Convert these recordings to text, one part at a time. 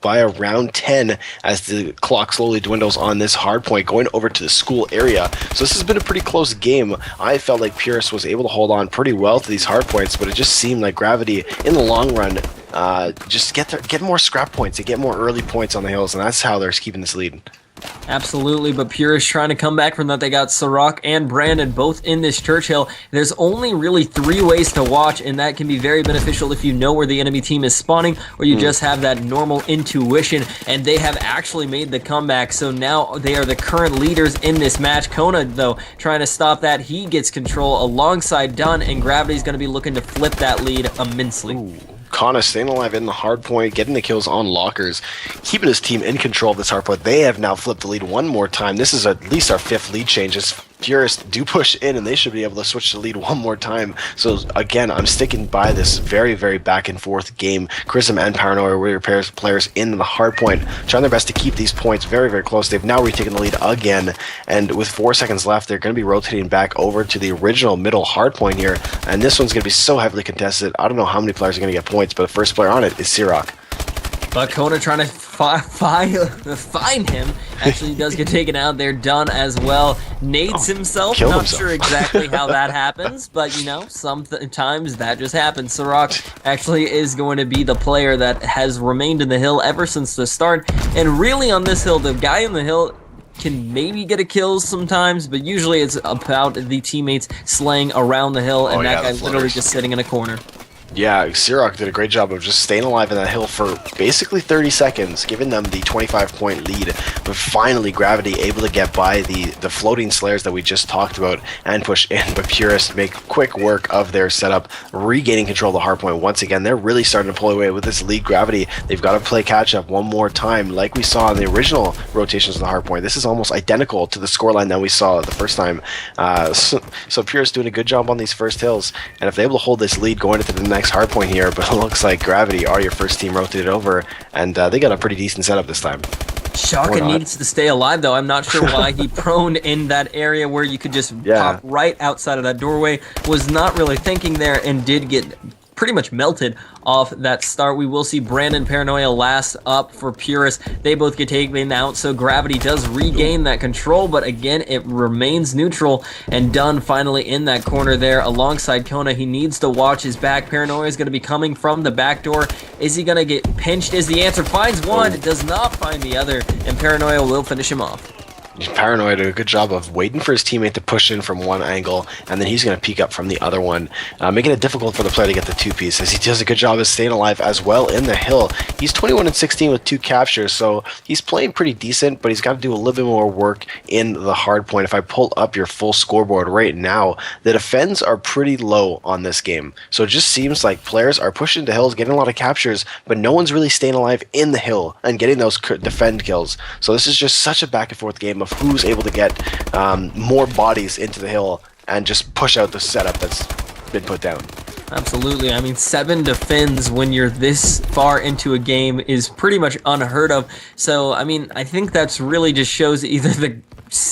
by around 10 as the clock slowly dwindles on this hard point going over to the school area. So this has been a pretty close game. I felt like Purist was able to hold on pretty well to these hard points, but it just seemed like Gravity in the long run just get more scrap points, they get more early points on the hills, and that's how they're keeping this lead. Absolutely, but Purist trying to come back from that. They got Sirach and Brandon both in this Churchill. There's only really 3 ways to watch, and that can be very beneficial if you know where the enemy team is spawning, or you just have that normal intuition, and they have actually made the comeback, so now they are the current leaders in this match. Kona, though, trying to stop that. He gets control alongside Dunn, and Gravity's going to be looking to flip that lead immensely. Ooh. Kana staying alive in the hard point, getting the kills on lockers, keeping his team in control of this hard point. They have now flipped the lead one more time. This is at least our 5th lead change. As Purists do push in, and they should be able to switch the lead one more time. So again, I'm sticking by this very, very back and forth game. Chrism and Paranoia were your players in the hard point, trying their best to keep these points very, very close. They've now retaken the lead again, and with 4 seconds left, they're going to be rotating back over to the original middle hard point here, and this one's going to be so heavily contested. I don't know how many players are going to get points, but the first player on it is Sirach. But Kona trying to find him. Actually, does get taken out. They're done as well. Nades himself. Not sure exactly how that happens, but you know, sometimes that just happens. Sirach actually is going to be the player that has remained in the hill ever since the start. And really on this hill, the guy in the hill can maybe get a kill sometimes, but usually it's about the teammates slaying around the hill, and that guy literally just sitting in a corner. Yeah, Sirach did a great job of just staying alive in that hill for basically 30 seconds, giving them the 25-point lead. But finally, Gravity able to get by the floating Slayers that we just talked about and push in. But Purists make quick work of their setup, regaining control of the hardpoint once again. They're really starting to pull away with this lead. Gravity, they've got to play catch-up one more time, like we saw in the original rotations of the hardpoint. This is almost identical to the scoreline that we saw the first time. So Purists doing a good job on these first hills, and if they're able to hold this lead going into the next hard point here, but it looks like Gravity are your first team rotated over, and they got a pretty decent setup this time. Shaka needs to stay alive, though. I'm not sure why he proned in that area where you could just pop right outside of that doorway. Was not really thinking there and did get pretty much melted off that start. We will see Brandon Paranoia last up for Purist. They both get taken out, so Gravity does regain that control, but again, it remains neutral, and Dunn finally in that corner there alongside Kona. He needs to watch his back. Paranoia is going to be coming from the back door. Is he going to get pinched? Is the answer. Finds one, does not find the other, and Paranoia will finish him off. Paranoid did a good job of waiting for his teammate to push in from one angle, and then he's going to peek up from the other one, making it difficult for the player to get the 2-piece, as he does a good job of staying alive as well in the hill. He's 21-16 with 2 captures, so he's playing pretty decent, but he's got to do a little bit more work in the hard point. If I pull up your full scoreboard right now, the defends are pretty low on this game, so it just seems like players are pushing to hills, getting a lot of captures, but no one's really staying alive in the hill and getting those defend kills. So this is just such a back and forth game of who's able to get more bodies into the hill and just push out the setup that's been put down. Absolutely. I mean, 7 defends when you're this far into a game is pretty much unheard of. So, I mean, I think that's really just shows either the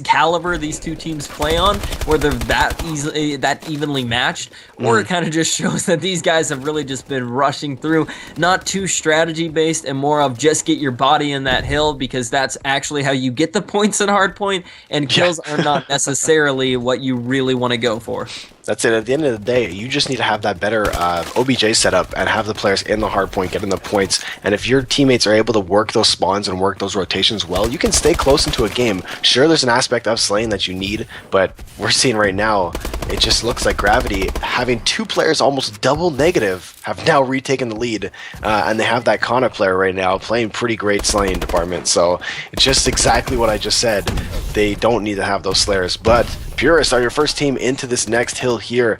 caliber these two teams play on, where they're that evenly matched, or it kind of just shows that these guys have really just been rushing through, not too strategy based and more of just get your body in that hill, because that's actually how you get the points in hardpoint, and kills are not necessarily what you really want to go for. That's it. At the end of the day, you just need to have that better OBJ setup and have the players in the hard point getting the points. And if your teammates are able to work those spawns and work those rotations well, you can stay close into a game. Sure, there's an aspect of slaying that you need, but we're seeing right now, it just looks like Gravity, having 2 players almost double negative, have now retaken the lead. And they have that Kana player right now playing pretty great slaying department. So it's just exactly what I just said. They don't need to have those slayers, but Purists are your first team into this next hill here,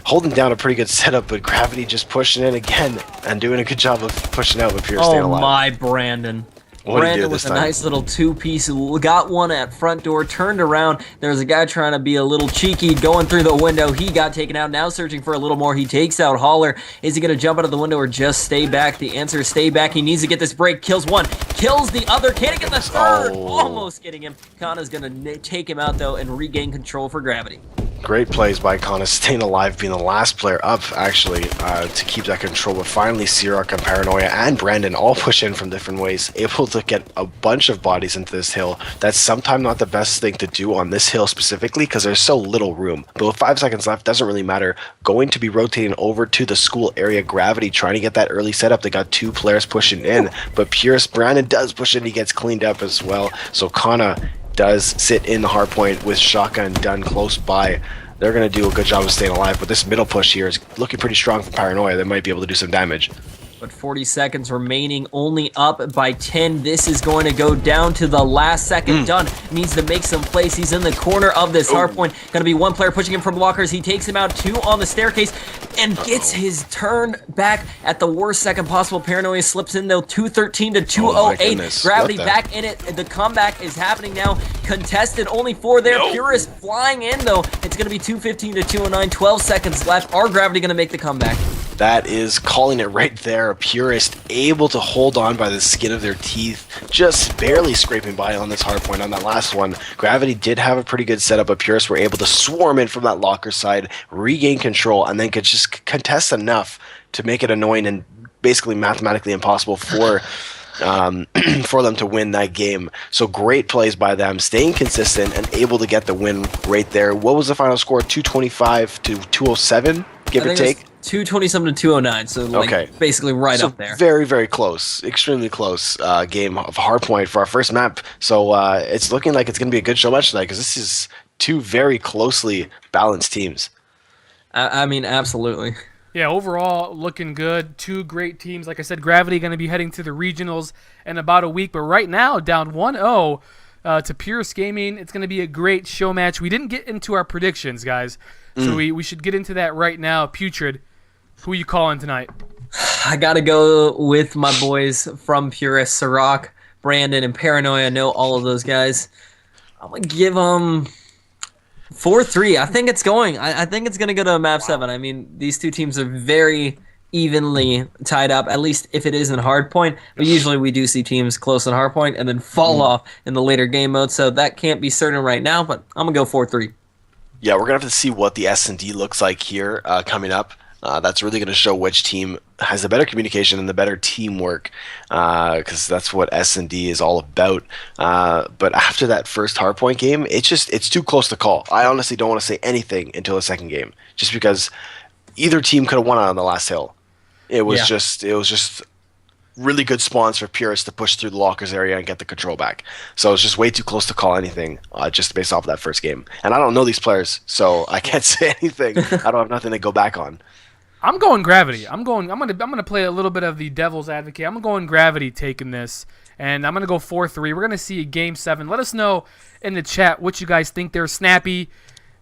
holding down a pretty good setup, but Gravity just pushing in again and doing a good job of pushing out with Purists staying alive. Oh my, Brandon. Brandon with a nice little 2-piece, got one at front door, turned around. There's a guy trying to be a little cheeky, going through the window. He got taken out, now searching for a little more. He takes out Holler. Is he going to jump out of the window or just stay back? The answer is stay back. He needs to get this break. Kills one, kills the other. Can't he get the third? Almost getting him. Kana's going to take him out, though, and regain control for Gravity. Great plays by Kana, staying alive, being the last player up, actually, to keep that control. But finally, Sirak and Paranoia and Brandon all push in from different ways, able to get a bunch of bodies into this hill. That's sometimes not the best thing to do on this hill specifically, because there's so little room. But with 5 seconds left, doesn't really matter. Going to be rotating over to the school area, Gravity, trying to get that early setup. They got 2 players pushing in, but Purist, Brandon does push in. He gets cleaned up as well. So Kana does sit in the hard point with Shotgun done close by. They're going to do a good job of staying alive, but this middle push here is looking pretty strong for Paranoia. They might be able to do some damage. But 40 seconds remaining, only up by 10. This is going to go down to the last second. Dunn needs to make some plays. He's in the corner of this hard point. Going to be 1 player pushing him from blockers. He takes him out, 2 on the staircase, and gets his turn back at the worst second possible. Paranoia slips in, though, 213 to 208. Gravity back in it. The comeback is happening now. Contested, only 4 there. Purist flying in, though. It's going to be 215 to 209. 12 seconds left. Are Gravity going to make the comeback? That is calling it right there. Purist able to hold on by the skin of their teeth, just barely scraping by on this hard point on that last one. Gravity did have a pretty good setup, but Purist were able to swarm in from that locker side, regain control, and then could just contest enough to make it annoying and basically mathematically impossible for for them to win that game. So great plays by them, staying consistent and able to get the win right there. What was the final score? 225 to 207, give or take? 227 to 209, so like basically right up there. Very, very close, extremely close game of hardpoint for our first map. So it's looking like it's going to be a good show match tonight, because this is 2 very closely balanced teams. I mean, absolutely. Yeah, overall looking good. 2 great teams. Like I said, Gravity going to be heading to the regionals in about a week, but right now down 1-0 to Purist Gaming. It's going to be a great show match. We didn't get into our predictions, guys, so we should get into that right now. Putrid, who are you calling tonight? I got to go with my boys from Purist, Sirak, Brandon, and Paranoia. I know all of those guys. I'm going to give them 4-3. I think it's going. I think it's going to go to a map 7. I mean, these 2 teams are very evenly tied up, at least if it is in hardpoint. But usually we do see teams close in hardpoint and then fall off in the later game mode. So that can't be certain right now, but I'm going to go 4-3. Yeah, we're going to have to see what the S&D looks like here coming up. That's really going to show which team has the better communication and the better teamwork, because that's what S&D is all about. But after that first hardpoint game, it's too close to call. I honestly don't want to say anything until the second game, just because either team could have won on the last hill. It was just really good spawns for Purist to push through the lockers area and get the control back. So it's just way too close to call anything, just based off of that first game. And I don't know these players, so I can't say anything. I don't have nothing to go back on. I'm going Gravity. I'm gonna play a little bit of the devil's advocate. I'm going Gravity taking this, and I'm gonna go 4-3. We're gonna see a game 7. Let us know in the chat what you guys think. There's Snappy,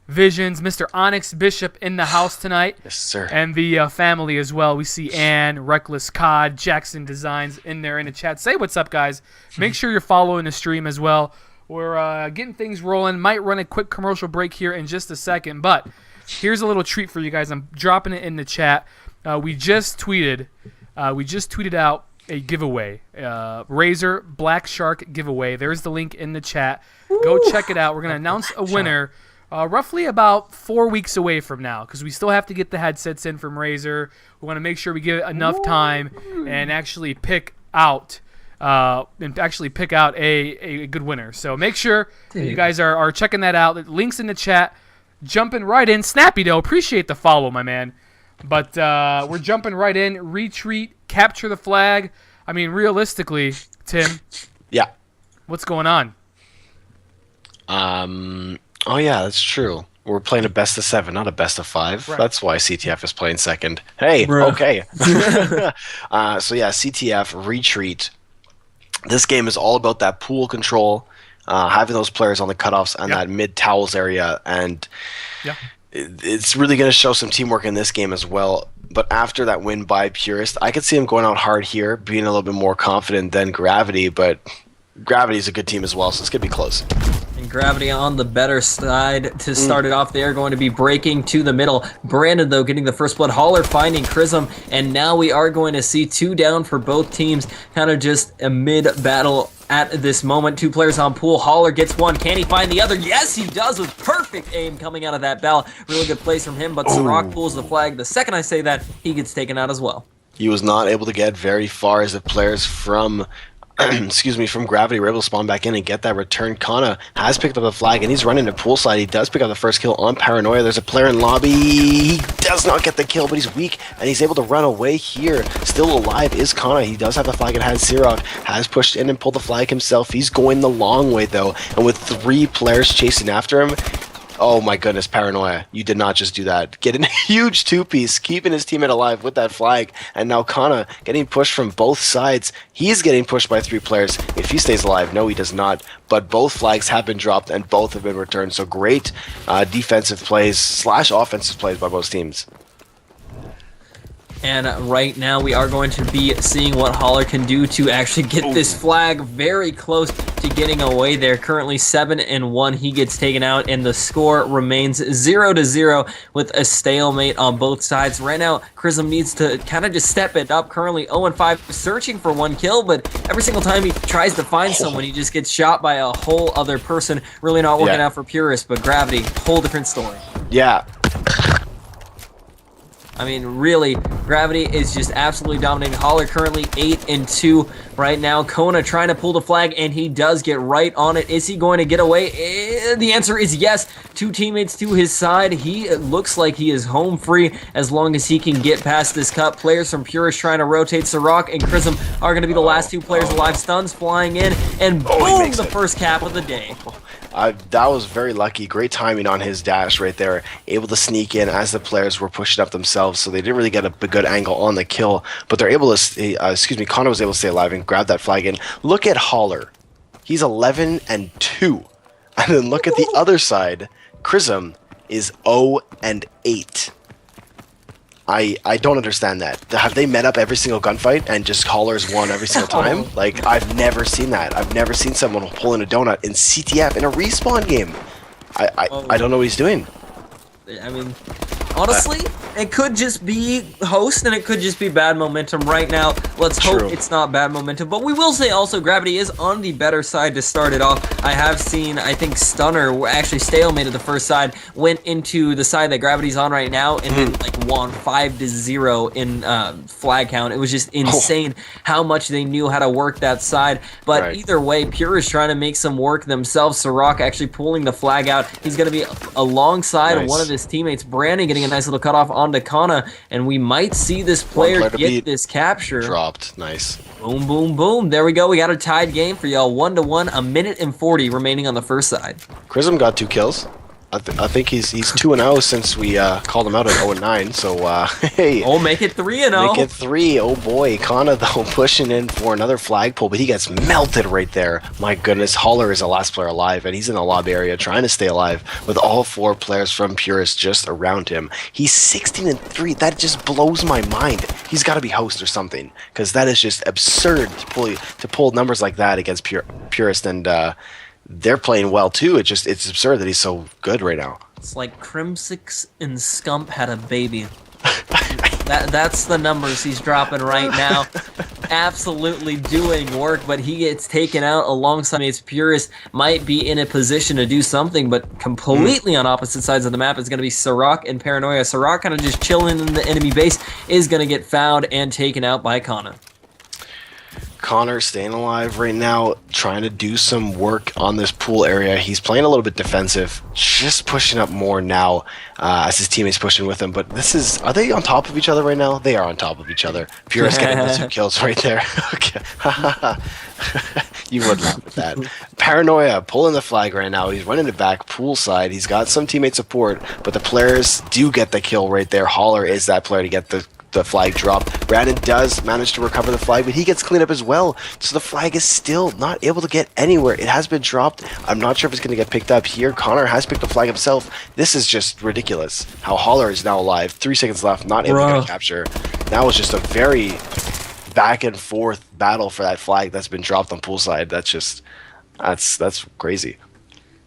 Visions, Mr. Onyx Bishop in the house tonight. Yes, sir. And the family as well. We see Ann, Reckless Cod, Jackson Designs in there in the chat. Say what's up, guys. Make sure you're following the stream as well. We're getting things rolling. Might run a quick commercial break here in just a second, but here's a little treat for you guys. I'm dropping it in the chat. We just tweeted out a giveaway, Razor Black Shark giveaway. There's the link in the chat. Go check it out. We're gonna announce a winner roughly about 4 weeks away from now, because we still have to get the headsets in from Razor. We want to make sure we give it enough time and actually pick out a good winner. So make sure you guys are checking that out. The link's in the chat. Jumping right in. Snappy, though, appreciate the follow, my man. But we're jumping right in. Retreat, capture the flag. I mean, realistically, Tim. Yeah. What's going on? Oh, yeah, that's true. We're playing a best of 7, not a best of 5. Right. That's why CTF is playing second. Hey, okay. So, yeah, CTF, Retreat. This game is all about that pool control, having those players on the cutoffs and that mid-towels area. And it's really going to show some teamwork in this game as well. But after that win by Purist, I could see him going out hard here, being a little bit more confident than Gravity. But Gravity is a good team as well, so it's going to be close. And Gravity on the better side to start it off. They are going to be breaking to the middle. Brandon, though, getting the first blood. Holler finding Chrism. And now we are going to see 2 down for both teams. Kind of just a mid-battle at this moment. 2 players on pool. Holler gets one. Can he find the other? Yes, he does, with perfect aim coming out of that ball. Really good place from him, but Sirach pulls the flag. The second I say that, he gets taken out as well. He was not able to get very far as the players from from Gravity were able to spawn back in and get that return. Kana has picked up the flag and he's running to poolside. He does pick up the first kill on Paranoia. There's a player in lobby. He does not get the kill, but he's weak and he's able to run away here. Still alive is Kana. He does have the flag and has Sirach. Has pushed in and pulled the flag himself. He's going the long way though, and with 3 players chasing after him. Oh my goodness, Paranoia, you did not just do that. Getting a huge 2-piece, keeping his teammate alive with that flag, and now Kana getting pushed from both sides. He's getting pushed by 3 players. If he stays alive, no he does not, but both flags have been dropped and both have been returned, so great defensive plays / offensive plays by both teams. And right now we are going to be seeing what Holler can do to actually get this flag very close to getting away there. Currently 7-1, he gets taken out, and the score remains 0-0 with a stalemate on both sides. Right now, Chrism needs to kind of just step it up. Currently 0-5, searching for 1 kill, but every single time he tries to find someone, he just gets shot by a whole other person. Really not working out for Purist, but Gravity, whole different story. Yeah. I mean, really, Gravity is just absolutely dominating. Holler currently 8-2 right now. Kona trying to pull the flag, and he does get right on it. Is he going to get away? The answer is yes. 2 teammates to his side. He looks like he is home free as long as he can get past this cut. Players from Purist trying to rotate. Sirach and Chrism are going to be the last 2 players alive. Stuns flying in, and boom, the first cap of the day. That was very lucky. Great timing on his dash right there. Able to sneak in as the players were pushing up themselves, so they didn't really get a good angle on the kill. But they're able to stay, Connor was able to stay alive and grab that flag in. Look at Holler. He's 11-2. And then look at the other side. Chrism is 0-8. I don't understand that. Have they met up every single gunfight and just Holler's won every single time? Like, I've never seen that. I've never seen someone pulling a donut in CTF in a respawn game. I don't know what he's doing. I mean, honestly, it could just be host and it could just be bad momentum right now. Let's hope it's not bad momentum. But we will say also Gravity is on the better side to start it off. I have seen, I think Stunner actually stalemated the first side, went into the side that Gravity's on right now, and then like won 5-0 in flag count. It was just insane how much they knew how to work that side. But either way, Pure is trying to make some work themselves. Sirach actually pulling the flag out. He's going to be alongside one of his teammates, Brandon, getting a nice little cutoff onto Kana, and we might see this player get this capture. Dropped. Nice. Boom, boom, boom. There we go. We got a tied game for y'all. 1-1, 1:40 remaining on the first side. Chrism got 2 kills. I think he's 2-0 since we called him out at 0-9. So hey, make it 3-0. Make it 3. Oh boy, Kana though pushing in for another flagpole, but he gets melted right there. My goodness, Holler is the last player alive, and he's in the lobby area trying to stay alive with all 4 players from Purist just around him. He's 16-3. That just blows my mind. He's got to be host or something, because that is just absurd to pull numbers like that against Purist, and they're playing well too. It's absurd that he's so good right now. It's like Crimsix and Scump had a baby. That's the numbers he's dropping right now. Absolutely doing work, but he gets taken out alongside his Purist. Might be in a position to do something, but completely on opposite sides of the map is going to be Sirach and Paranoia. Sirach kind of just chilling in the enemy base, is going to get found and taken out by Kana. Connor staying alive right now, trying to do some work on this pool area. He's playing a little bit defensive, just pushing up more now as his teammates pushing with him. But are they on top of each other right now? They are on top of each other. Purist getting the 2 kills right there. Okay. You would laugh at that. Paranoia pulling the flag right now. He's running it back poolside. He's got some teammate support, but the players do get the kill right there. Holler is that player to get the flag dropped. Brandon does manage to recover the flag, but he gets cleaned up as well. So the flag is still not able to get anywhere. It has been dropped. I'm not sure if it's going to get picked up here. Connor has picked the flag himself. This is just ridiculous. How Holler is now alive. 3 seconds left, not able to get a capture. That was just a very back and forth battle for that flag that's been dropped on poolside. That's crazy.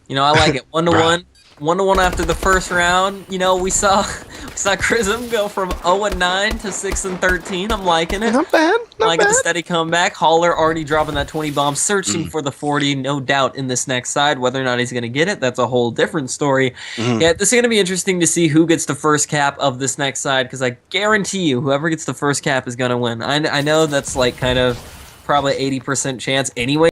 You know, I like it. 1-1. 1-1 after the first round. You know, we saw Chrism go from 0-9 to 6-13. I'm liking it. Not bad. Like the steady comeback. Hauler already dropping that 20 bomb, searching for the 40. No doubt in this next side. Whether or not he's going to get it, that's a whole different story. Yeah, this is going to be interesting to see who gets the first cap of this next side, because I guarantee you, whoever gets the first cap is going to win. I know that's like kind of probably 80% chance anyway.